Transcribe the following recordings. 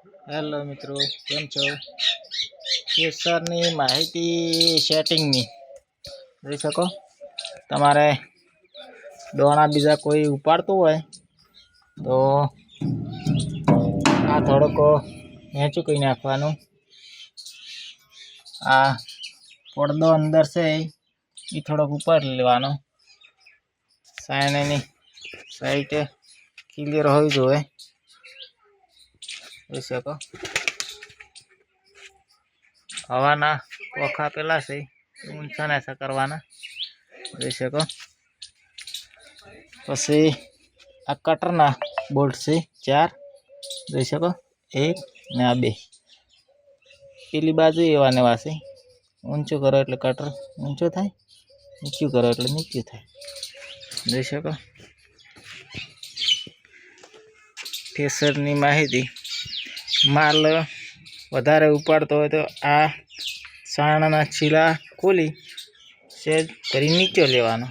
Hello મિત્રો, કેમ છો? કેસરની માહિતી સેટિંગની જોઈ શકો. તમારે દોણા બીજા કોઈ ઉપાડતું હોય તો આ થોડોક હેંચું કરી નાખવાનું. આ પડદો અંદર છે એ થોડોક ઉપાડી લેવાનો. સાયણની સાઈડ ક્લિયર હોવી જોઈએ. જોઈ શકો હવાના પોખા પેલા છે ઊંચા નાસા કરવાના. જોઈ શકો પછી આ કટરના બોલ્ટ છે 4. જોઈ શકો 1 ને આ 2. પેલી બાજુ એવા ને વાસે ઊંચું કરો એટલે કટર ઊંચું થાય, નીચું કરો એટલે નીચું થાય. જોઈ શકો થ્રેસરની માહિતી. માલ વધારે ઉપાડતો હોય તો આ સાણાના છીલા ખોલી સેજ કરી નીચે લેવાનો.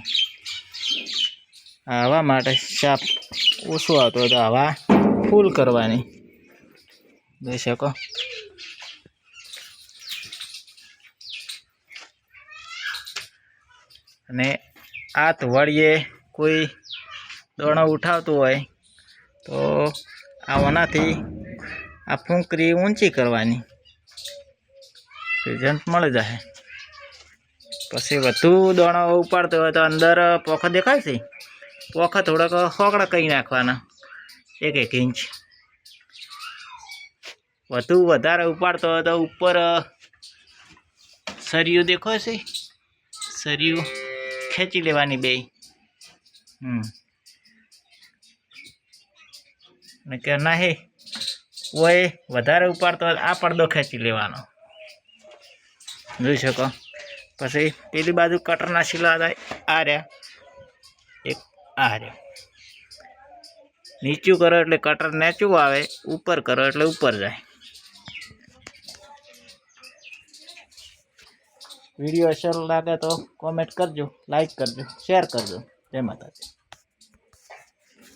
હવા માટે શાપ ઓછું આવતો હોય તો હવા ફૂલ કરવાની. જોઈ શકો અને આ વળીએ કોઈ દોણો ઉઠાવતું હોય તો આનાથી આ ફૂંકરી ઊંચી કરવાની, રિઝલ્ટ મળી જાય. પછી વધુ દોણો ઉપાડતો હોય તો અંદર પોખો દેખાય છે, પોખા થોડાક હોકડા કરી નાખવાના 1 ઇંચ. વધારે ઉપાડતો હોય તો ઉપર સરિયું દેખાય છે, સરિયું ખેંચી લેવાની 2. ને કે નહીં કોઈ વધારે ઉપાડતો હોય આ પડદો ખેંચી લેવાનો. જોઈ શકો પછી પેલી બાજુ કટરના શીલા થાય આ રહ્યા, એક આ રહ્યા. નીચું કરો એટલે કટર નીચું આવે, ઉપર કરો એટલે ઉપર જાય. વિડીયો સારો લાગે તો કોમેન્ટ કરજો, લાઈક કરજો, શેર કરજો. જય માતાજી.